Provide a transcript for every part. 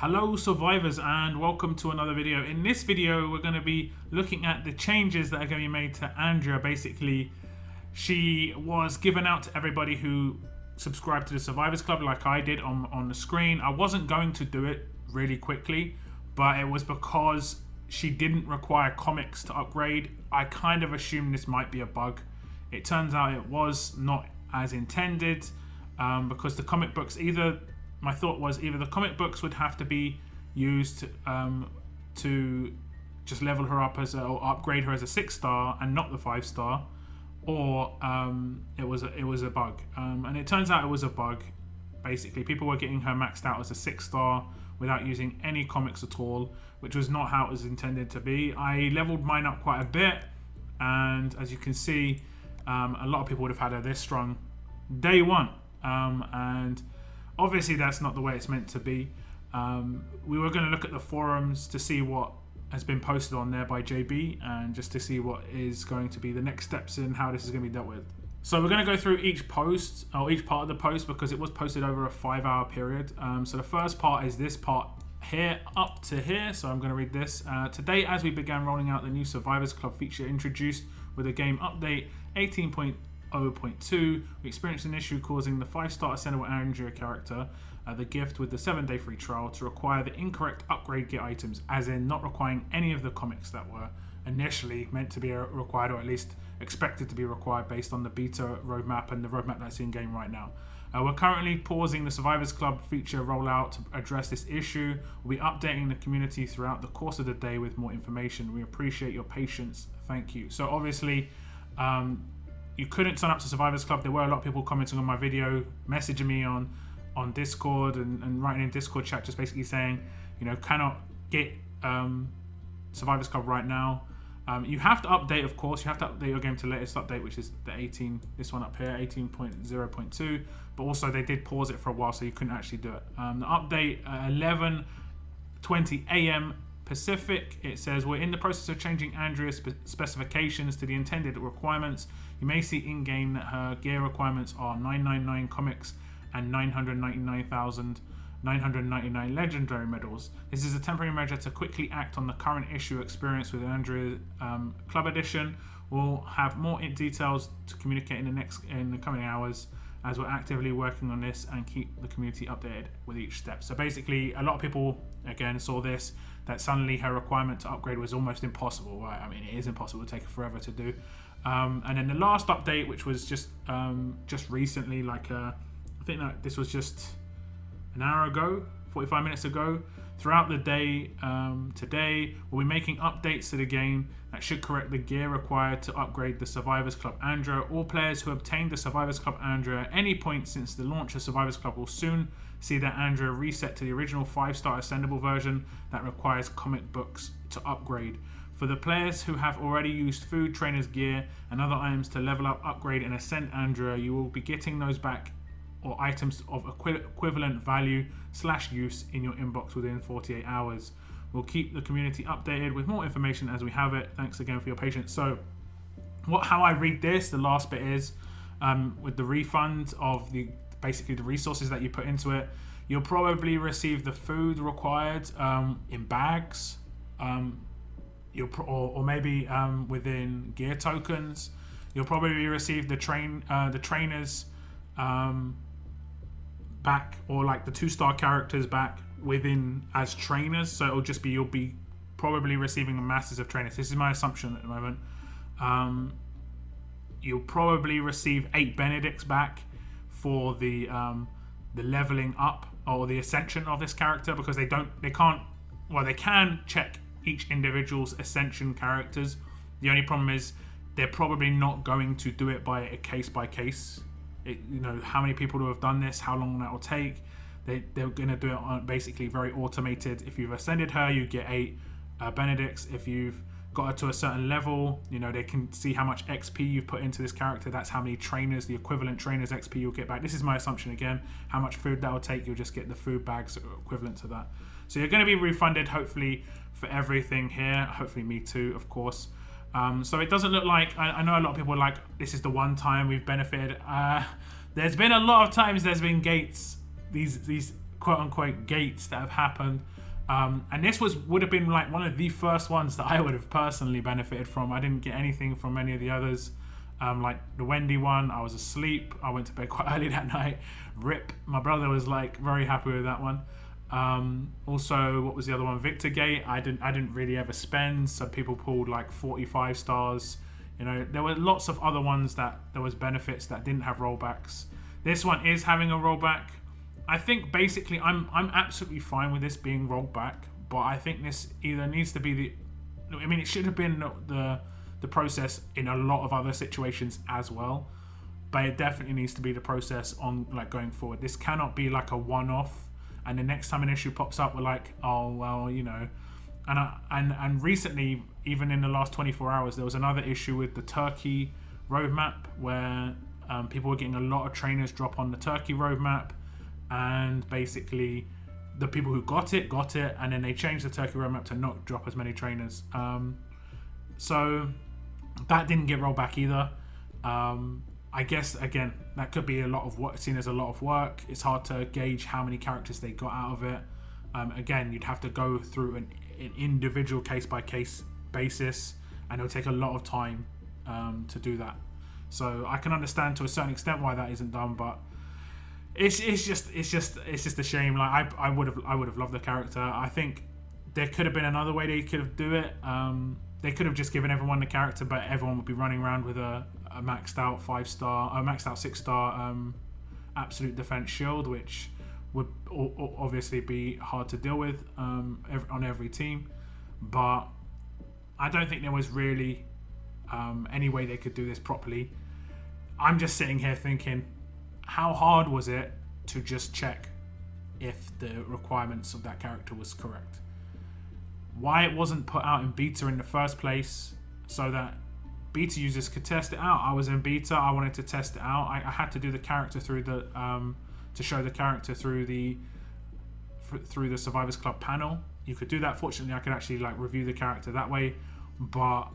Hello survivors and welcome to another video. In this video we're going to be looking at the changes that are going to be made to Andrea. Basically, she was given out to everybody who subscribed to the Survivors Club like I did on the screen. I wasn't going to do it really quickly, but it was because she didn't require comics to upgrade. I kind of assumed this might be a bug. It turns out it was not as intended because the comic books my thought was either the comic books would have to be used to just level her up or upgrade her as a 6-star and not the 5-star, or it was a bug. And it turns out it was a bug. Basically, people were getting her maxed out as a 6-star without using any comics at all, which was not how it was intended to be. I leveled mine up quite a bit, and as you can see, a lot of people would have had her this strong day one, and obviously that's not the way it's meant to be. We were going to look at the forums to see what has been posted on there by JB and just to see what is going to be the next steps in how this is going to be dealt with. So we're going to go through each post, or each part of the post, because it was posted over a 5-hour period. So the first part is this part here up to here, so I'm going to read this. Today, as we began rolling out the new Survivors Club feature introduced with the game update 18.0.2, we experienced an issue causing the 5-star Ascendable Andrea character, the gift with the 7-day free trial, to require the incorrect upgrade gear items, as in not requiring any of the comics that were initially meant to be required, or at least expected to be required based on the beta roadmap and the roadmap that's in game right now. We're currently pausing the Survivors Club feature rollout to address this issue. We'll be updating the community throughout the course of the day with more information. We appreciate your patience. Thank you. So obviously, you couldn't sign up to Survivors Club. There were a lot of people commenting on my video, messaging me on Discord and writing in Discord chat, just basically saying, you know, cannot get Survivors Club right now. You have to update, of course. You have to update your game to the latest update, which is the this one up here, 18.0.2. But also they did pause it for a while, so you couldn't actually do it. The update 11:20 AM Pacific. It says, we're in the process of changing Andrea's specifications to the intended requirements. You may see in-game that her gear requirements are 999 comics and 999,999 legendary medals. This is a temporary measure to quickly act on the current issue experienced with Andrea Club Edition. We'll have more details to communicate in the coming hours, as we're actively working on this and keep the community updated with each step. So basically, a lot of people again saw this, that suddenly her requirement to upgrade was almost impossible, right? I mean, it is impossible, to take forever to do. And then the last update, which was just recently, like I think that this was just an hour ago, 45 minutes ago. Throughout the day today, we'll be making updates to the game that should correct the gear required to upgrade the Survivors Club Andrea. All players who obtained the Survivors Club Andrea at any point since the launch of Survivors Club will soon see that Andrea reset to the original 5-star Ascendable version that requires comic books to upgrade. For the players who have already used food, trainers gear, and other items to level up, upgrade, and ascend Andrea, you will be getting those back, or items of equivalent value / use in your inbox within 48 hours. We'll keep the community updated with more information as we have it. Thanks again for your patience. So how I read this, the last bit is with the refund of basically the resources that you put into it, you'll probably receive the food required in bags, or maybe within gear tokens. You'll probably receive the trainers back, or like the 2-star characters back within as trainers. So it'll just be, you'll be probably receiving masses of trainers. This is my assumption at the moment. You'll probably receive 8 Benedicts back for the leveling up or the ascension of this character, because they can check each individual's ascension characters. The only problem is they're probably not going to do it by a case by case. You know, how many people who have done this, how long that will take. They're going to do it on basically very automated. If you've ascended her, you get 8 Benedicts. If you've got her to a certain level, you know, they can see how much XP you've put into this character. That's how many trainers, the equivalent trainers XP you'll get back. This is my assumption again. How much food that will take, you'll just get the food bags equivalent to that. So you're going to be refunded, hopefully, for everything here. Hopefully me too, of course. So it doesn't look like, I know a lot of people are like, this is the one time we've benefited. There's been a lot of times there's been gates, these quote-unquote gates that have happened. And this would have been like one of the first ones that I would have personally benefited from. I didn't get anything from any of the others. Like the Wendy one, I was asleep. I went to bed quite early that night. RIP. My brother was like very happy with that one. Also, what was the other one? Victor Gate. I didn't really ever spend, so people pulled like 45 stars. You know, there were lots of other ones that there was benefits that didn't have rollbacks. This one is having a rollback. I think basically I'm absolutely fine with this being rolled back, but I think this either needs to be it should have been the process in a lot of other situations as well, but it definitely needs to be the process on like going forward. This cannot be like a one-off, and the next time an issue pops up, we're like, oh well, you know. And recently, even in the last 24 hours, there was another issue with the Turkey roadmap where people were getting a lot of trainers drop on the Turkey roadmap, and basically the people who got it, and then they changed the Turkey roadmap to not drop as many trainers. So that didn't get rolled back either. I guess again that could be a lot of work, seen as a lot of work. It's hard to gauge how many characters they got out of it. Again, you'd have to go through an individual case by case basis, and it'll take a lot of time to do that. So I can understand to a certain extent why that isn't done, but it's just a shame. Like I would have loved the character. I think there could have been another way they could have do it. They could have just given everyone the character, but everyone would be running around with a maxed out 5-star, a maxed out 6-star absolute defense shield, which would obviously be hard to deal with on every team. But I don't think there was really any way they could do this properly. I'm just sitting here thinking, how hard was it to just check if the requirements of that character was correct? Why it wasn't put out in beta in the first place so that beta users could test it out. I was in beta, I wanted to test it out. I had to do the character through the to show the character through the Survivors Club panel. You could do that. Fortunately, I could actually like review the character that way, but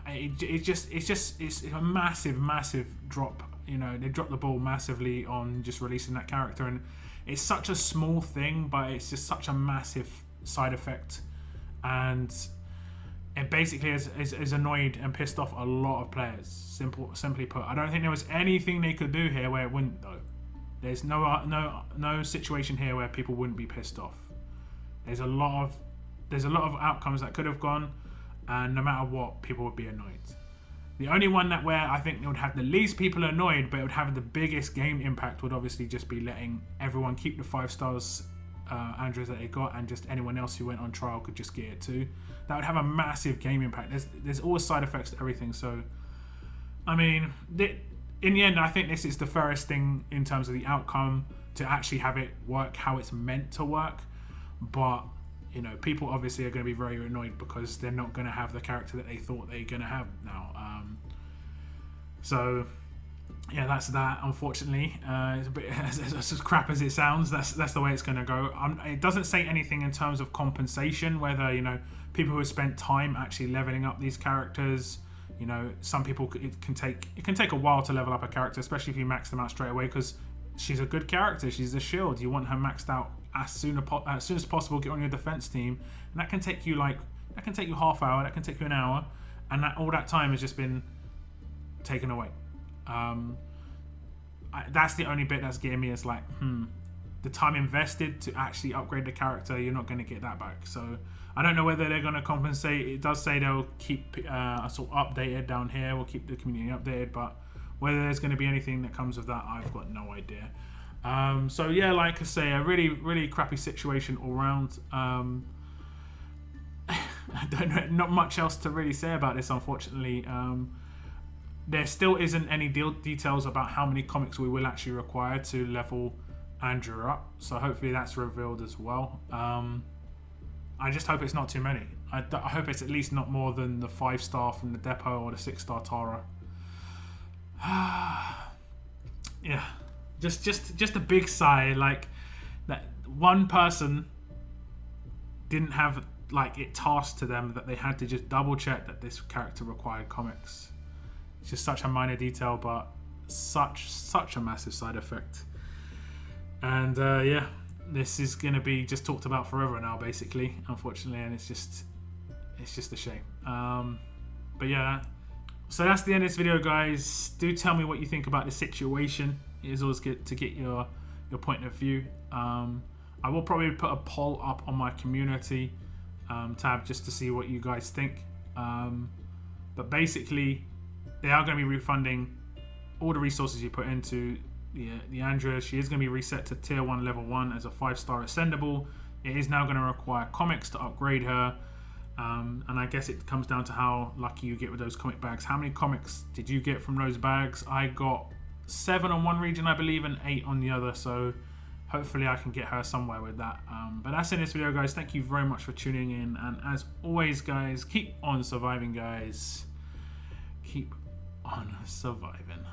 it's a massive drop. You know, they dropped the ball massively on just releasing that character, and it's such a small thing, but it's just such a massive side effect, and it basically has annoyed and pissed off a lot of players. Simply put, I don't think there was anything they could do here where it wouldn't though. There's no situation here where people wouldn't be pissed off. There's a lot of outcomes that could have gone, and no matter what, people would be annoyed. The only one where I think it would have the least people annoyed, but it would have the biggest game impact, would obviously just be letting everyone keep the 5 stars Andreas that they got, and just anyone else who went on trial could just get it too. That would have a massive game impact. There's always side effects to everything. So, I mean, in the end, I think this is the fairest thing in terms of the outcome, to actually have it work how it's meant to work. But you know, people obviously are going to be very annoyed because they're not going to have the character that they thought they were going to have now. So yeah, that's that. Unfortunately, it's a bit as crap as it sounds. That's the way it's going to go. It doesn't say anything in terms of compensation, whether, you know, people who have spent time actually leveling up these characters. You know, some people, it can take a while to level up a character, especially if you max them out straight away, because she's a good character. She's a shield. You want her maxed out as soon as possible. Get on your defense team, and that can take you half hour. That can take you an hour, and all that time has just been taken away. That's the only bit that's getting me, is like, the time invested to actually upgrade the character, you're not going to get that back. So I don't know whether they're going to compensate. It does say they'll keep us all updated down here. We'll keep the community updated, but whether there's going to be anything that comes of that, I've got no idea. So yeah, like I say, a really crappy situation all round. I don't know, not much else to really say about this, unfortunately. There still isn't any details about how many comics we will actually require to level Andrea up, so hopefully that's revealed as well. I just hope it's not too many. I hope it's at least not more than the 5-star from the depot or the 6-star Tara. Yeah, just a big sigh, like that one person didn't have like it tasked to them that they had to just double check that this character required comics. It's just such a minor detail, but such a massive side effect. And yeah, this is going to be just talked about forever now, basically, unfortunately, and it's just a shame. But yeah, so that's the end of this video, guys. Do tell me what you think about the situation. It is always good to get your point of view. I will probably put a poll up on my community tab just to see what you guys think. But basically, they are going to be refunding all the resources you put into the Andrea. She is going to be reset to Tier 1 Level 1 as a 5-star ascendable. It is now going to require comics to upgrade her. And I guess it comes down to how lucky you get with those comic bags. How many comics did you get from those bags? I got 7 on one region, I believe, and 8 on the other. So hopefully I can get her somewhere with that. But that's in this video, guys. Thank you very much for tuning in. And as always, guys, keep on surviving, guys. Keep on surviving.